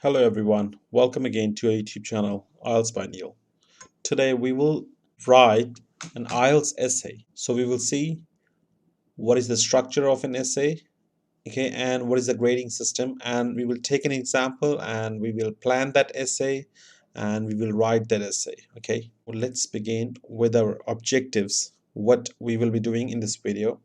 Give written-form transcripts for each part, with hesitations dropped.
Hello everyone, welcome again to our YouTube channel, IELTS by Neil. Today we will write an IELTS essay. So we will see what is the structure of an essay, okay, and what is the grading system, and we will take an example and we will plan that essay and we will write that essay, okay. Well, let's begin with our objectives, what we will be doing in this video.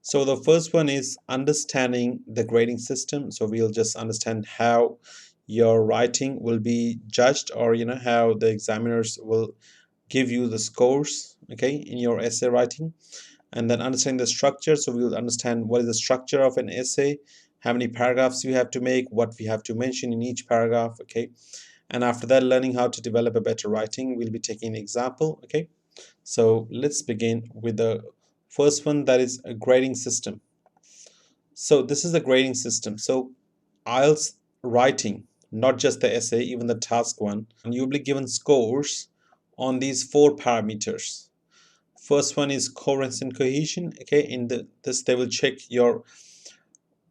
So the first one is understanding the grading system. So we'll just understand how your writing will be judged, or how the examiners will give you the scores, okay, in your essay writing. And then understanding the structure. So we'll understand what is the structure of an essay, how many paragraphs you have to make, what we have to mention in each paragraph, okay. And after that, learning how to develop a better writing, we'll be taking an example, okay. So let's begin with the first one, that is a grading system. So this is the grading system. So IELTS writing, not just the essay, even the task one, and you'll be given scores on these four parameters. First one is coherence and cohesion, okay. In this they will check your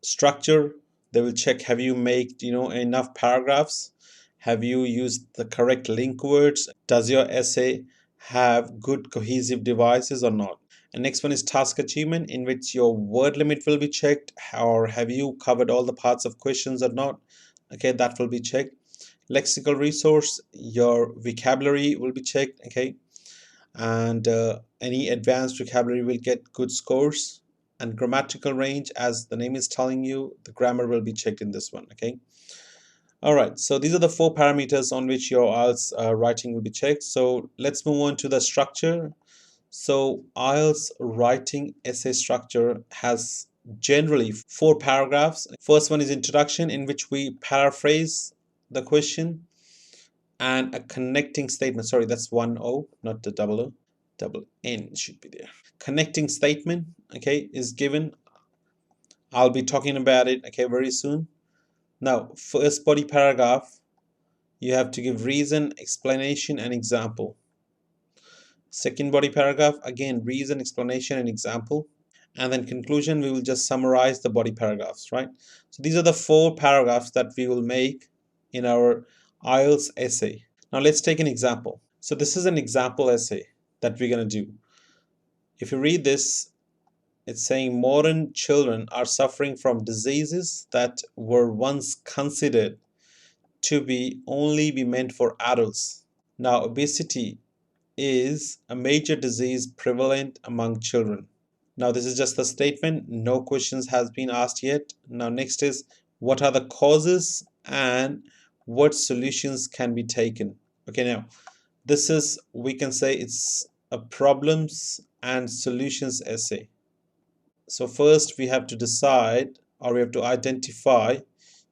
structure, they will check have you made enough paragraphs, have you used the correct link words, does your essay have good cohesive devices or not. And next one is task achievement, in which your word limit will be checked, or have you covered all the parts of questions or not, okay, that will be checked. Lexical resource, your vocabulary will be checked, okay, and any advanced vocabulary will get good scores. And grammatical range, as the name is telling you, the grammar will be checked in this one, okay. All right, so these are the four parameters on which your IELTS writing will be checked. So let's move on to the structure. So IELTS writing essay structure has generally four paragraphs. First one is introduction, in which we paraphrase the question, and a connecting statement. Sorry, that's one O, not the double O. Double N should be there. Connecting statement, okay, is given. I'll be talking about it, okay, very soon. Now, first body paragraph, you have to give reason, explanation, and example. Second body paragraph, again, reason, explanation, and example. And then conclusion, we will just summarize the body paragraphs, right? So these are the four paragraphs that we will make in our IELTS essay. Now let's take an example. So this is an example essay that we're going to do. If you read this, it's saying modern children are suffering from diseases that were once considered to be only be meant for adults. Now, obesity is a major disease prevalent among children. Now, this is just the statement. No questions has been asked yet. Now, next is what are the causes and what solutions can be taken. Okay, now this is, we can say it's a problems and solutions essay. So first we have to decide, or we have to identify,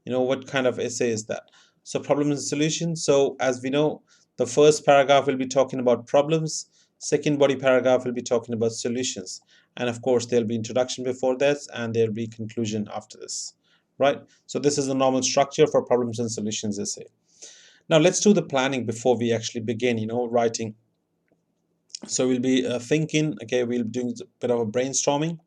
what kind of essay is that. So problems and solutions. So as we know, the first paragraph will be talking about problems, second body paragraph will be talking about solutions, and of course there'll be introduction before that, and there'll be conclusion after this, right? So this is the normal structure for problems and solutions essay. Now let's do the planning before we actually begin writing. So we'll be thinking, okay, we'll be doing a bit of a brainstorming.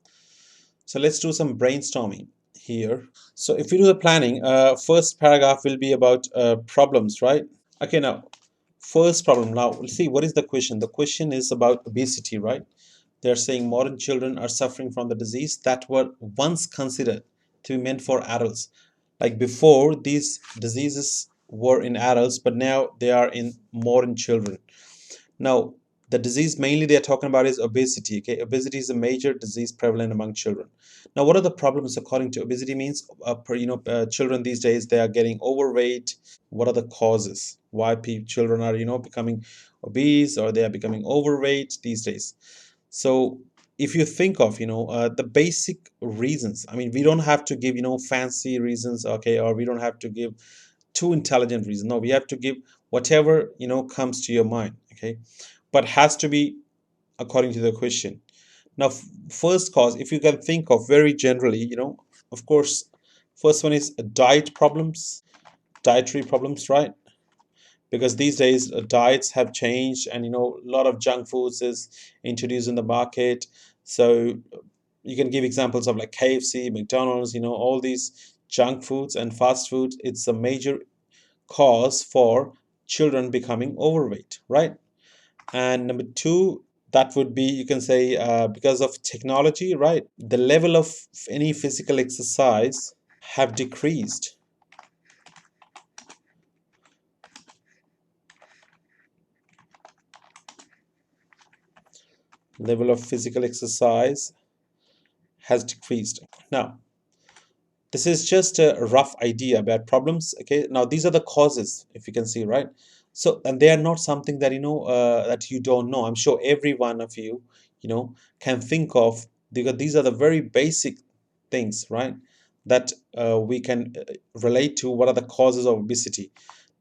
So let's do some brainstorming here. So if we do the planning, first paragraph will be about problems, right? Okay, now first problem. Now let's see, what is the question. The question is about obesity, right? They're saying modern children are suffering from the disease that were once considered to be meant for adults. Like before, these diseases were in adults, but now they are in modern children. Now, the disease mainly they're talking about is obesity. Okay, obesity is a major disease prevalent among children. Now, what are the problems according to obesity? Means children these days, they are getting overweight. What are the causes why children are becoming obese, or they are becoming overweight these days? So if you think of the basic reasons, I mean, we don't have to give fancy reasons, okay, or we don't have to give too intelligent reasons. No, we have to give whatever comes to your mind, okay, but has to be according to the question. Now, first cause, if you can think of very generally, of course, first one is dietary problems, right? Because these days diets have changed, and a lot of junk foods is introduced in the market. So you can give examples of like KFC, McDonald's, all these junk foods and fast food. It's a major cause for children becoming overweight, right? And number two, that would be, you can say, because of technology, right? The level of any physical exercise have decreased. Level of physical exercise has decreased. Now, this is just a rough idea about problems. Okay, now these are the causes, if you can see, right? So, and they are not something that that you don't know. I'm sure every one of you, can think of, because these are the very basic things, right? That we can relate to what are the causes of obesity.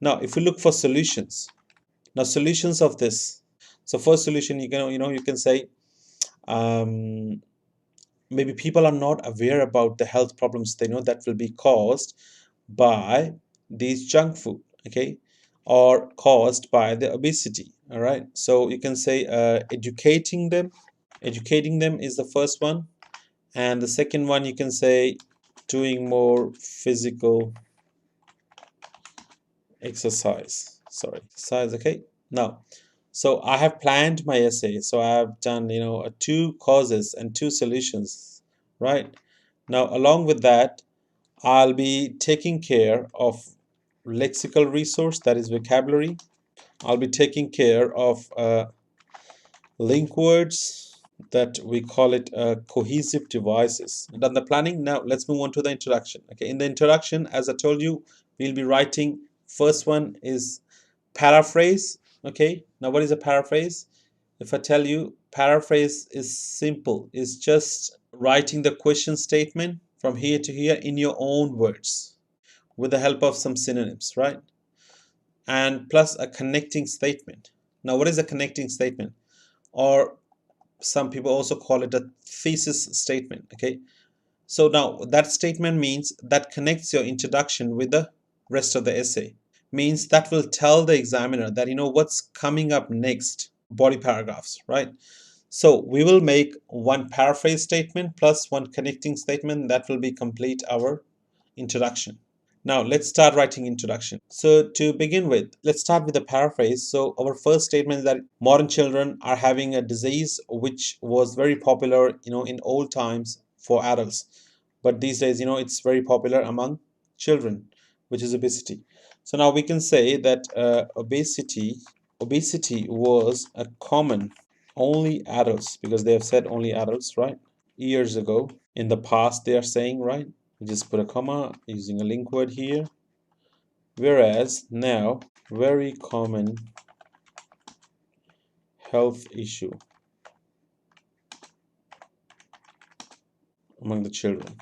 Now, if we look for solutions, now solutions of this. So, first solution, you can say, um, maybe people are not aware about the health problems they know that will be caused by these junk food, okay, or caused by the obesity. All right, so you can say educating them is the first one, and the second one, you can say, doing more physical exercise. Okay, now, so I have planned my essay. So I have done, two causes and two solutions, right? Now, along with that, I'll be taking care of lexical resource, that is vocabulary. I'll be taking care of link words, that we call it cohesive devices. Done the planning. Now let's move on to the introduction. Okay, in the introduction, as I told you, we'll be writing. First one is paraphrase. Okay, now what is a paraphrase? If I tell you, paraphrase is simple. It's just writing the question statement from here to here in your own words with the help of some synonyms, right? And plus a connecting statement. Now, what is a connecting statement? Or some people also call it a thesis statement. Okay, so now that statement means that connects your introduction with the rest of the essay, means that will tell the examiner that what's coming up next, body paragraphs, right? So we will make one paraphrase statement plus one connecting statement. That will be complete our introduction. Now let's start writing introduction. So to begin with, let's start with a paraphrase. So our first statement is that modern children are having a disease which was very popular, in old times for adults, but these days, it's very popular among children, which is obesity. So now we can say that obesity was a common only adults, because they have said only adults, right? Years ago, in the past, they are saying, right? We just put a comma using a link word here. Whereas now, very common health issue among the children.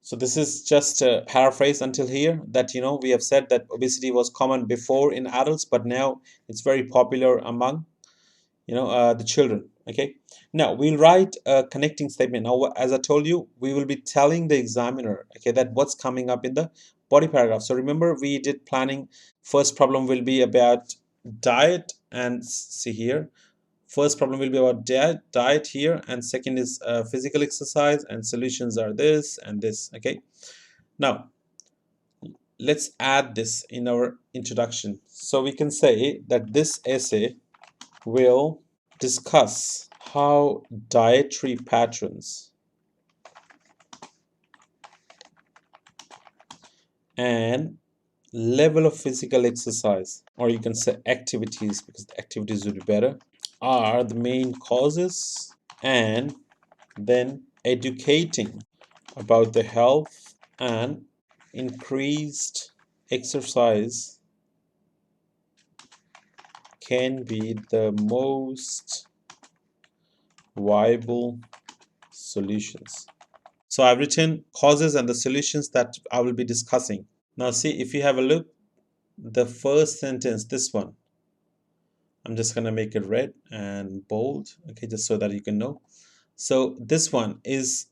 So this is just a paraphrase until here, that we have said that obesity was common before in adults, but now it's very popular among the children. Okay, now we'll write a connecting statement. Now, as I told you, we will be telling the examiner, okay, that what's coming up in the body paragraph. So remember, we did planning. First problem will be about diet, and see here, first problem will be about diet here, and second is physical exercise, and solutions are this and this. Okay, now let's add this in our introduction. So we can say that this essay will discuss how dietary patterns and level of physical exercise, or you can say activities, because the activities would be better, are the main causes, and then educating about the health and increased exercise can be the most viable solutions. So I've written causes and the solutions that I will be discussing. Now see, if you have a look, the first sentence, this one, I'm just going to make it red and bold, okay, just so that you can know. So this one is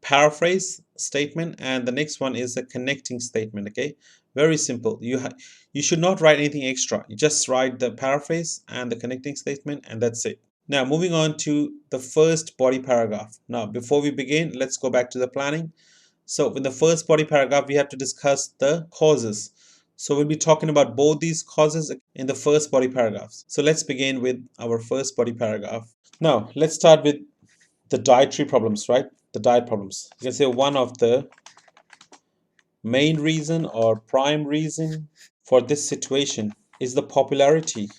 paraphrase statement, and the next one is a connecting statement. Okay, very simple. You should not write anything extra. You just write the paraphrase and the connecting statement, and that's it. Now moving on to the first body paragraph. Now before we begin, let's go back to the planning. So in the first body paragraph, we have to discuss the causes. So we'll be talking about both these causes in the first body paragraphs. So let's begin with our first body paragraph. Now let's start with the dietary problems, right? The diet problems. You can say one of the main reason or prime reason for this situation is the popularity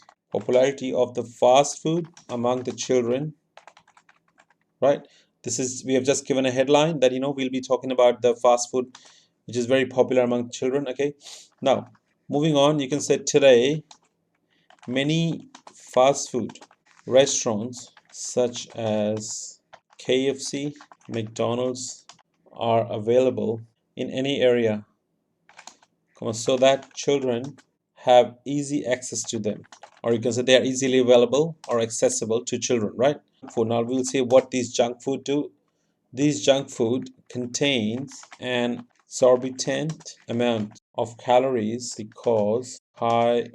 of the fast food among the children, right? This is, we have just given a headline that we'll be talking about the fast food which is very popular among children. Okay, now moving on, you can say today many fast food restaurants such as KFC, McDonald's are available in any area, so that children have easy access to them, or you can say they are easily available or accessible to children, right? For now we'll see what these junk food do. These junk food contains an exorbitant amount of calories because high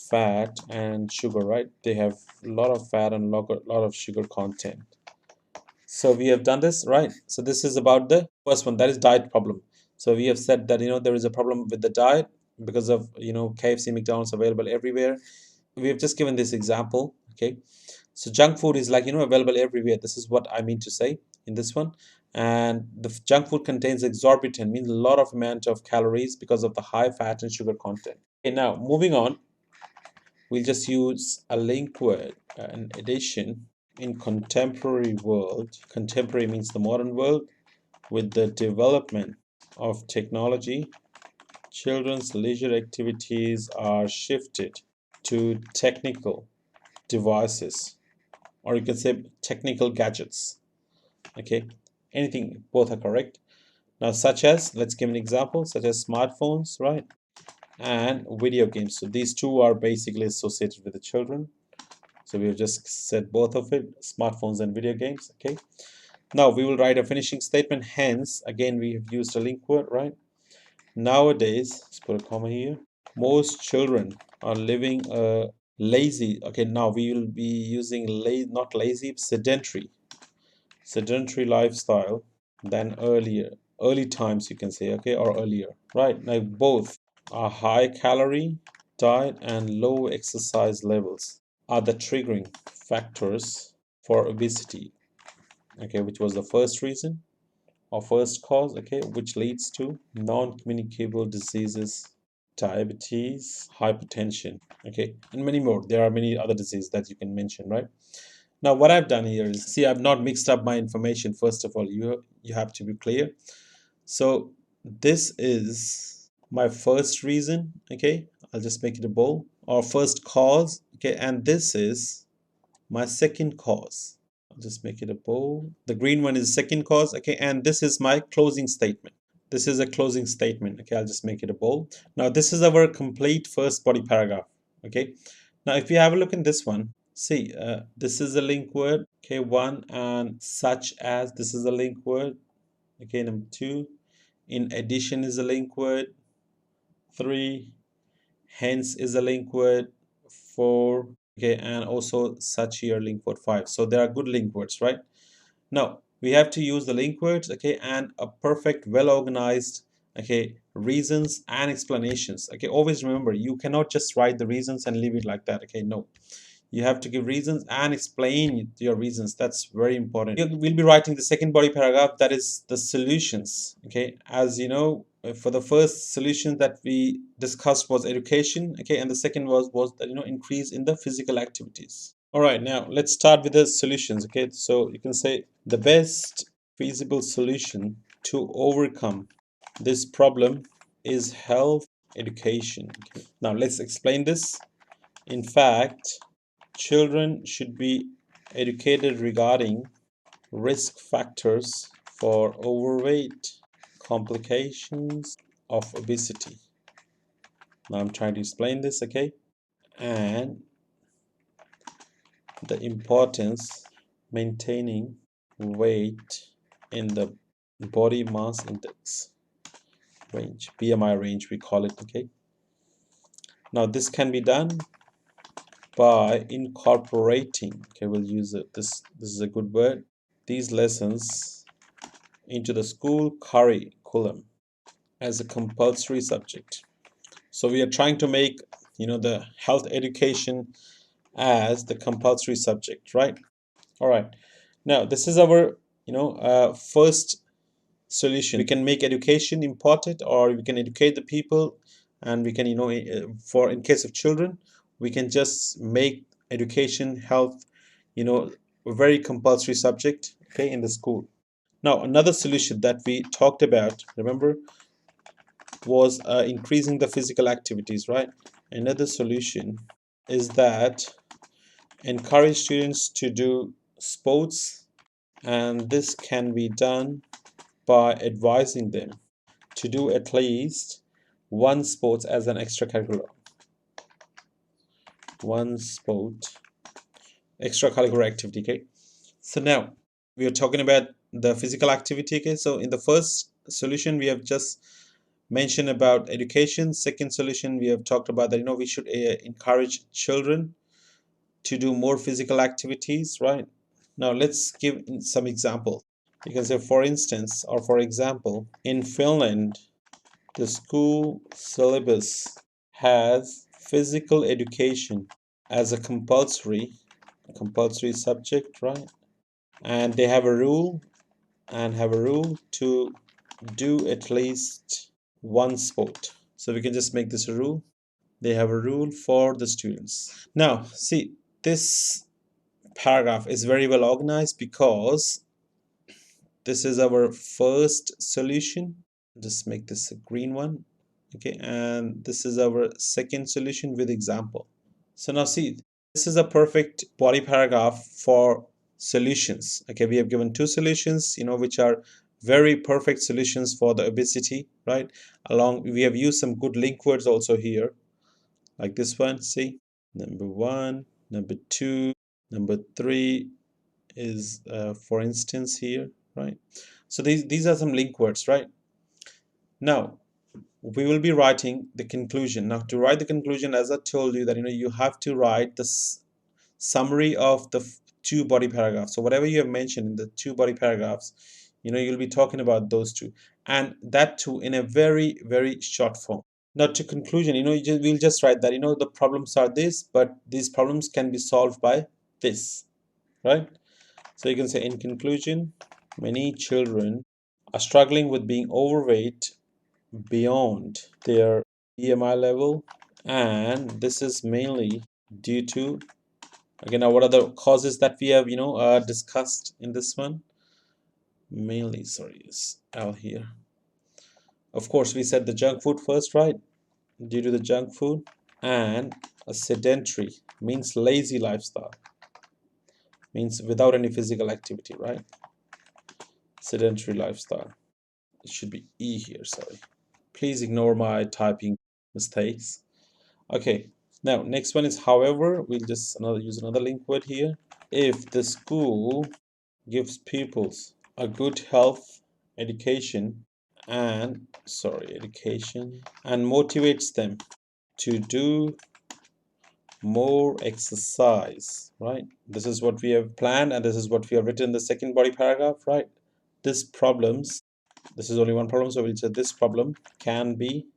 fat and sugar, right? They have a lot of fat and lot of sugar content. So we have done this, right? So this is about the first one, that is diet problem. So we have said that there is a problem with the diet because of KFC, McDonald's available everywhere. We have just given this example. Okay, so junk food is like available everywhere. This is what I mean to say in this one. And the junk food contains exorbitant, means a lot of amount of calories because of the high fat and sugar content. Okay, now moving on, we'll just use a link word, an addition. In contemporary world, contemporary means the modern world, with the development of technology, children's leisure activities are shifted to technical devices, or you can say technical gadgets. Okay, anything, both are correct. Now such as, let's give an example, such as smartphones, right, and video games. So these two are basically associated with the children. So we have just said both of it, smartphones and video games. Okay, now we will write a finishing statement. Hence, again, we have used a link word, right? Nowadays, let's put a comma here, most children are living a lazy, okay, now we will be using not lazy, sedentary lifestyle than early times, you can say, okay, or earlier, right? Like both a high calorie diet and low exercise levels are the triggering factors for obesity, okay, which was the first reason or first cause, okay, which leads to non-communicable diseases, diabetes, hypertension, okay, and many more. There are many other diseases that you can mention, right? Now what I've done here is, see, I've not mixed up my information. First of all, you have to be clear. So this is my first reason, okay, I'll just make it a bold, or first cause, okay, and this is my second cause. I'll just make it a bold. The green one is second cause, okay, and this is my closing statement. This is a closing statement, okay, I'll just make it a bold. Now this is our complete first body paragraph, okay. Now if you have a look in this one, see, this is a link word, okay, one, and such as, this is a link word, okay, number two. In addition is a link word, three. Hence is a link word, four, okay, and also such here link word, five. So there are good link words, right? Now we have to use the link words, okay, and a perfect, well organized, okay, reasons and explanations. Okay, always remember, you cannot just write the reasons and leave it like that. Okay, no, you have to give reasons and explain your reasons. That's very important. We'll be writing the second body paragraph, that is the solutions. Okay, as you know, for the first solution that we discussed was education, okay, and the second was that increase in the physical activities. All right, now let's start with the solutions. Okay, so you can say the best feasible solution to overcome this problem is health education. Okay, now let's explain this. In fact, children should be educated regarding risk factors for overweight, complications of obesity. Now I'm trying to explain this, okay? And the importance maintaining weight in the body mass index range, BMI range we call it, okay? Now this can be done by incorporating, okay, we'll use it, this is a good word, these lessons into the school curriculum as a compulsory subject. So we are trying to make, the health education as the compulsory subject, right? All right. Now this is our, first solution. We can make education important, or we can educate the people, and we can, for in case of children, we can just make education, health, a very compulsory subject, okay, in the school. Now another solution that we talked about, remember, was increasing the physical activities, right? Another solution is that encourage students to do sports, and this can be done by advising them to do at least one sport as an extracurricular. One sport, extracurricular activity, okay? So now we are talking about the physical activity, okay? So in the first solution, we have just mentioned about education. Second solution, we have talked about that, we should encourage children to do more physical activities, right? Now let's give some example. You can say, for instance, or for example, in Finland, the school syllabus has physical education as a compulsory subject, right? And they have a rule to do at least one sport. So we can just make this a rule. They have a rule for the students. Now, see, this paragraph is very well organized because this is our first solution. Just make this a green one, okay, and this is our second solution with example. So now see, this is a perfect body paragraph for solutions. Okay, we have given two solutions, which are very perfect solutions for the obesity, right? Along, we have used some good link words also here, like this one. See, number one, number two, number three is for instance here, right? So these are some link words, right? Now we will be writing the conclusion. Now to write the conclusion, as I told you, that you have to write the summary of the two body paragraphs. So whatever you have mentioned in the two body paragraphs, you'll be talking about those two, and that too in a very, very short form. Now to conclusion, we'll just write that, the problems are this, but these problems can be solved by this, right? So you can say, in conclusion, many children are struggling with being overweight beyond their BMI level, and this is mainly due to, again, now what are the causes that we have discussed in this one? Mainly, sorry, is L here. Of course, we said the junk food first, right? Due to the junk food, and a sedentary means lazy lifestyle, means without any physical activity, right? Sedentary lifestyle. It should be E here, sorry. Please ignore my typing mistakes. Okay, now next one is however. We'll just use another link word here. If the school gives pupils a good health education and motivates them to do more exercise, right? This is what we have planned, and this is what we have written in the second body paragraph, right? This is only one problem, so we'll say this problem can be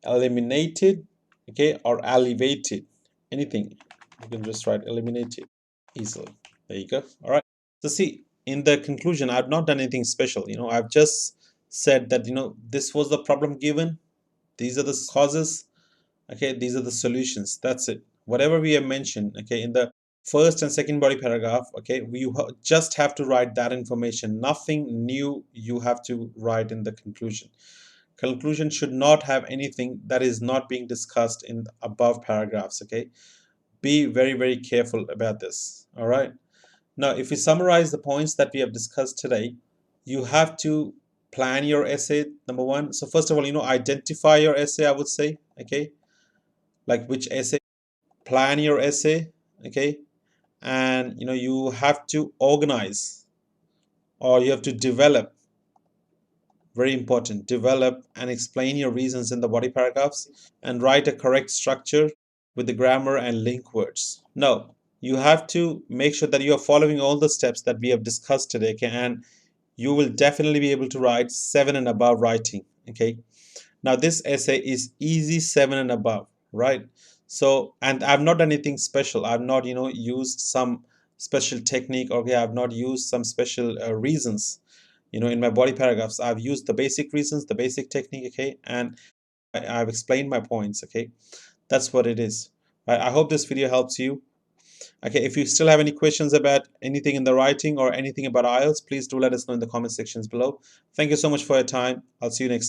eliminated, okay, or alleviated. Anything, you can just write eliminated easily. There you go. All right. So see, in the conclusion, I've not done anything special. I've just said that, this was the problem given. These are the causes. Okay, these are the solutions. That's it. Whatever we have mentioned, okay, in the first and second body paragraph, okay, just have to write that information. Nothing new you have to write in the conclusion. Conclusion should not have anything that is not being discussed in the above paragraphs, okay? Be very, very careful about this, all right? Now, if we summarize the points that we have discussed today, you have to plan your essay, number one. So first of all, identify your essay, I would say, okay? Like which essay, plan your essay, okay? And, you have to organize, or you have to develop, very important, develop and explain your reasons in the body paragraphs, and write a correct structure with the grammar and link words. Now, you have to make sure that you are following all the steps that we have discussed today, okay? And you will definitely be able to write 7 and above writing. Okay, now this essay is easy 7 and above, right? So, and I've not done anything special. I've not, used some special technique. Okay, I've not used some special reasons, in my body paragraphs. I've used the basic reasons, the basic technique. Okay, and I've explained my points. Okay, that's what it is. I hope this video helps you. Okay, if you still have any questions about anything in the writing or anything about IELTS, please do let us know in the comment sections below. Thank you so much for your time. I'll see you next time.